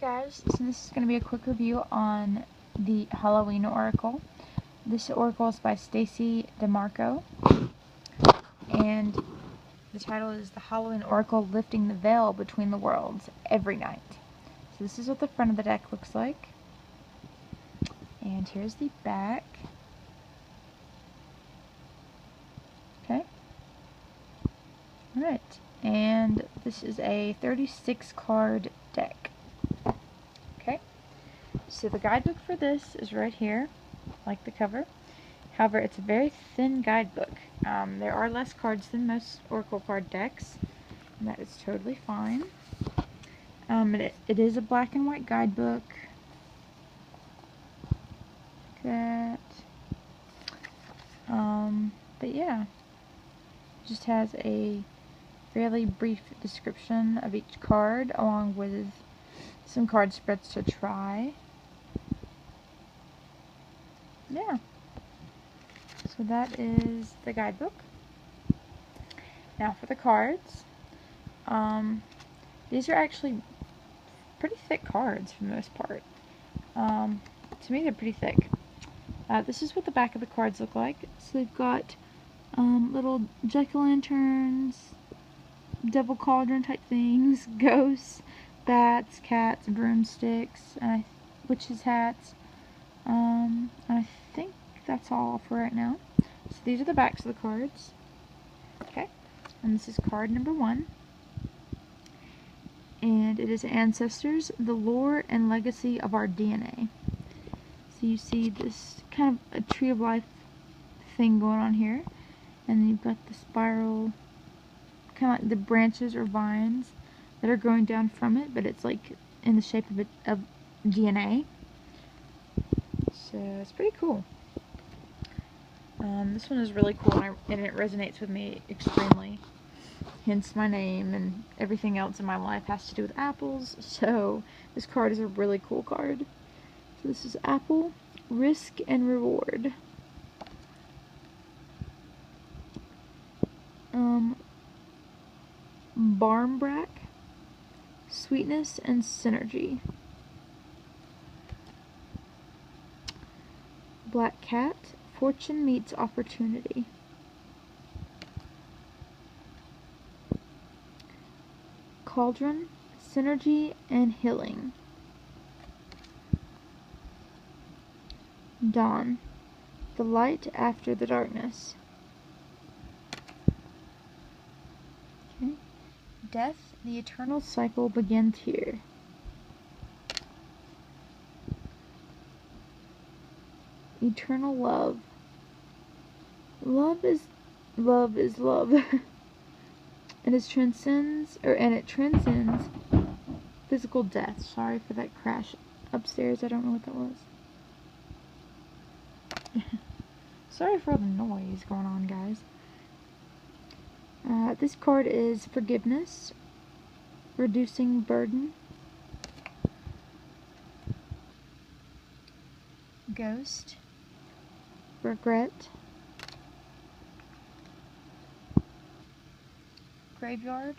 guys, so this is going to be a quick review on the Halloween Oracle. This Oracle is by Stacey Demarco, and the title is The Halloween Oracle Lifting the Veil Between the Worlds Every Night. So this is what the front of the deck looks like, and here's the back. Okay. Alright, and this is a 36 card deck. Okay, so the guidebook for this is right here, like the cover. However, it's a very thin guidebook. There are less cards than most Oracle card decks, and that is totally fine. It is a black and white guidebook. Like that. But yeah, it just has a fairly brief description of each card, along with some card spreads to try. Yeah. So that is the guidebook. Now for the cards. These are actually pretty thick cards for the most part. To me, they're pretty thick. This is what the back of the cards look like. So they've got little jack-o'-lanterns, devil cauldron type things, ghosts, bats, cats, broomsticks, witches' hats. I think that's all for right now. So these are the backs of the cards. Okay, and this is card number 1. And it is Ancestors, the Lore and Legacy of Our DNA. So you see this kind of a tree of life thing going on here. And then you've got the spiral, kind of like the branches or vines that are growing down from it, but it's like in the shape of DNA. So it's pretty cool. This one is really cool, and it resonates with me extremely. Hence my name, and everything else in my life has to do with apples, so this card is a really cool card. So this is Apple, Risk and Reward. Barmbrack, Sweetness and Synergy. Black Cat, Fortune Meets Opportunity. Cauldron, Synergy and Healing. Dawn, the light after the darkness. Okay. Death, the eternal cycle begins here. Eternal love. Love is love. And it transcends physical death. Sorry for that crash upstairs. I don't know what that was. Sorry for all the noise going on, guys. This card is Forgiveness, Reducing Burden, Ghost, Regret, Graveyard,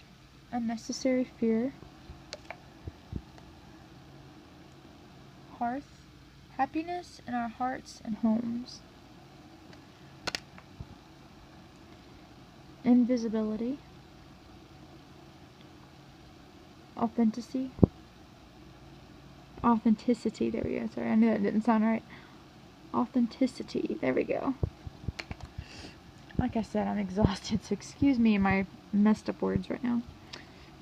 Unnecessary Fear, Hearth, Happiness in Our Hearts and Homes, Invisibility, Authenticity, there we go, sorry, I knew that didn't sound right. Authenticity, there we go. Like I said, I'm exhausted, so excuse me my messed up words right now.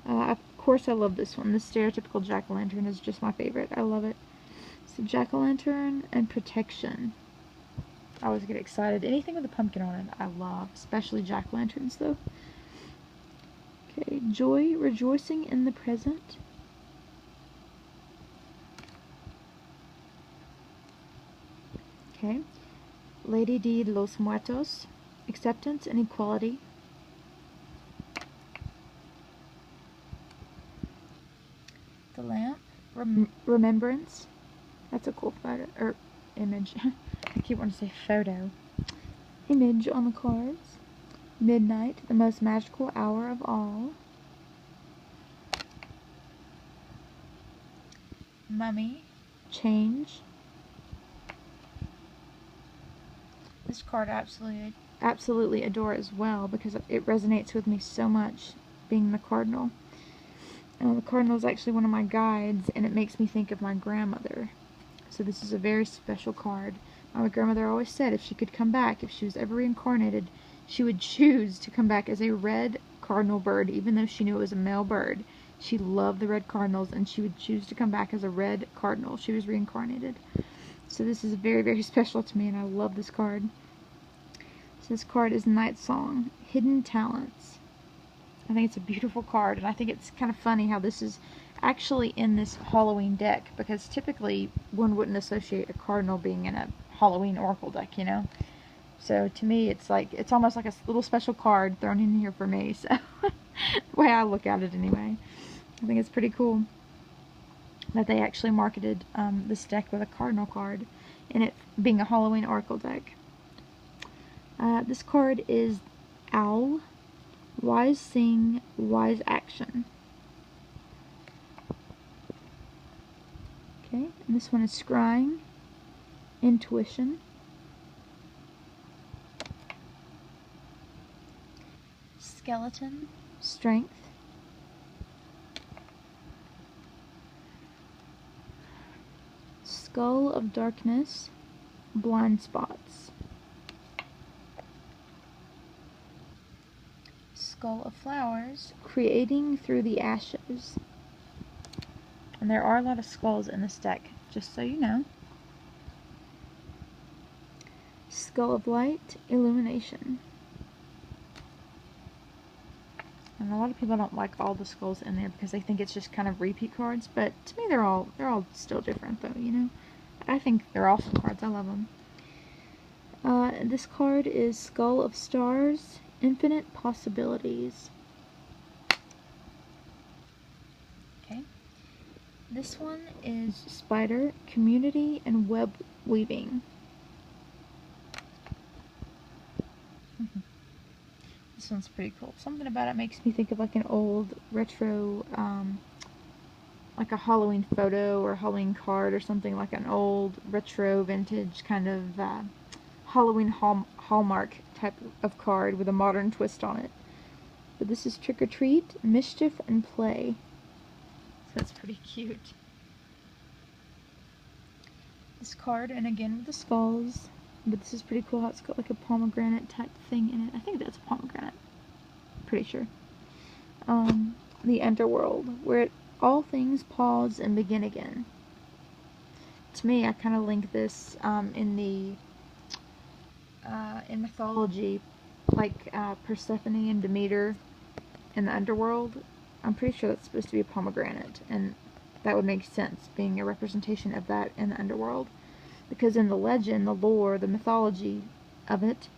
Of course I love this one. This stereotypical jack-o'-lantern is just my favorite. I love it. So jack-o'-lantern and protection. I always get excited. Anything with a pumpkin on it I love, especially jack-o'-lanterns though. Okay, joy, rejoicing in the present. Okay, Lady de los Muertos, acceptance and equality. The lamp, remembrance. That's a cool photo, or image. I keep wanting to say photo. Image on the cards. Midnight, the most magical hour of all. Mummy, Change. This card absolutely adore as well because it resonates with me so much, being the Cardinal. The Cardinal is actually one of my guides, and it makes me think of my grandmother. So this is a very special card. My grandmother always said if she could come back, if she was ever reincarnated, she would choose to come back as a red cardinal bird, even though she knew it was a male bird. She loved the red cardinals, and she would choose to come back as a red cardinal. She was reincarnated. So this is very, very special to me, and I love this card. So this card is Night Song, Hidden Talents. I think it's a beautiful card, and I think it's kind of funny how this is actually in this Halloween deck, because typically one wouldn't associate a cardinal being in a Halloween oracle deck, you know? So to me, it's almost like a little special card thrown in here for me, so the way I look at it anyway. I think it's pretty cool that they actually marketed this deck with a cardinal card in it being a Halloween oracle deck. This card is Owl, Wise Thing, Wise Action. Okay, and this one is Scrying, Intuition, Skeleton, Strength, Skull of Darkness, Blind Spots, Skull of Flowers, Creating Through the Ashes. And there are a lot of skulls in this deck, just so you know. Skull of Light, Illumination. And a lot of people don't like all the skulls in there because they think it's just kind of repeat cards, but to me they're all still different though, you know. I think they're awesome cards. I love them. This card is Skull of Stars, Infinite Possibilities. Okay. This one is Spider, Community, and Web Weaving. This one's pretty cool. Something about it makes me think of like an old retro, like a Halloween photo or Halloween card or something, like an old retro vintage kind of Halloween Hallmark type of card with a modern twist on it. But this is Trick or Treat, Mischief, and Play. So that's pretty cute. This card, and again with the skulls, but this is pretty cool how it's got like a pomegranate type thing in it. I think that's a pomegranate. Pretty sure. The Underworld, where all things pause and begin again. To me, I kind of link this in mythology, like Persephone and Demeter in the underworld. I'm pretty sure that's supposed to be a pomegranate, and that would make sense, being a representation of that in the underworld. Because in the legend, the lore, the mythology of it,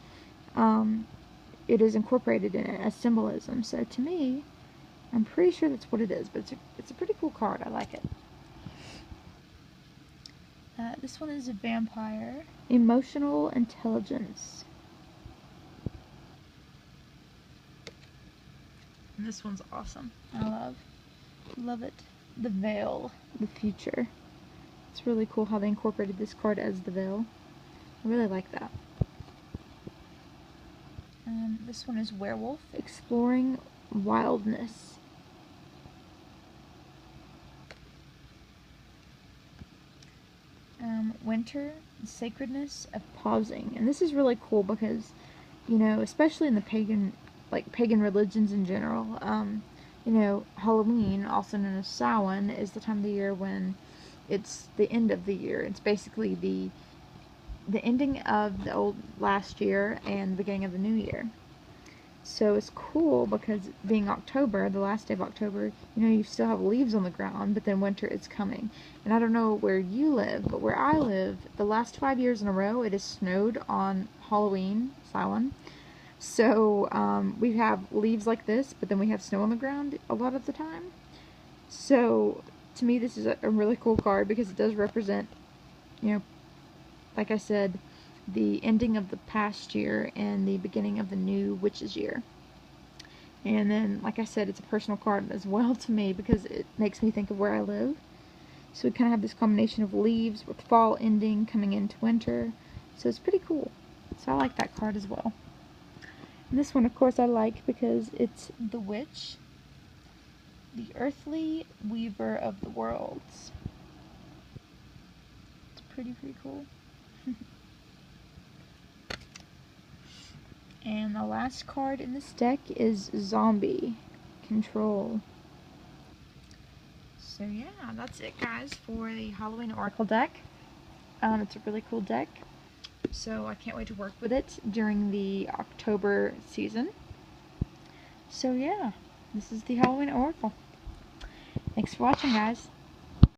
it is incorporated in it as symbolism. So to me, I'm pretty sure that's what it is, but it's a pretty cool card. I like it. This one is a Vampire, Emotional Intelligence. And this one's awesome. I love it. The Veil, the Future. It's really cool how they incorporated this card as the Veil. I really like that. This one is Werewolf, Exploring Wildness. Winter, Sacredness of Pausing. And this is really cool because, you know, especially in the pagan religions in general, you know, Halloween, also known as Samhain, is the time of the year when it's the end of the year. It's basically the ending of the old last year and the beginning of the new year. So it's cool because being October, the last day of October, you know, you still have leaves on the ground, but then winter is coming. And I don't know where you live, but where I live, the last 5 years in a row, it has snowed on Halloween, Samhain. So we have leaves like this, but then we have snow on the ground a lot of the time. So to me, this is a really cool card because it does represent, you know, like I said, the ending of the past year and the beginning of the new witch's year. And then, like I said, it's a personal card as well to me because it makes me think of where I live. So we kind of have this combination of leaves with fall ending coming into winter. So it's pretty cool. So I like that card as well. And this one, of course, I like because it's the witch, the earthly weaver of the worlds. It's pretty cool. And the last card in this deck is Zombie Control. So yeah, that's it, guys, for the Halloween Oracle deck. It's a really cool deck, so I can't wait to work with it during the October season. So yeah, this is the Halloween Oracle. Thanks for watching, guys.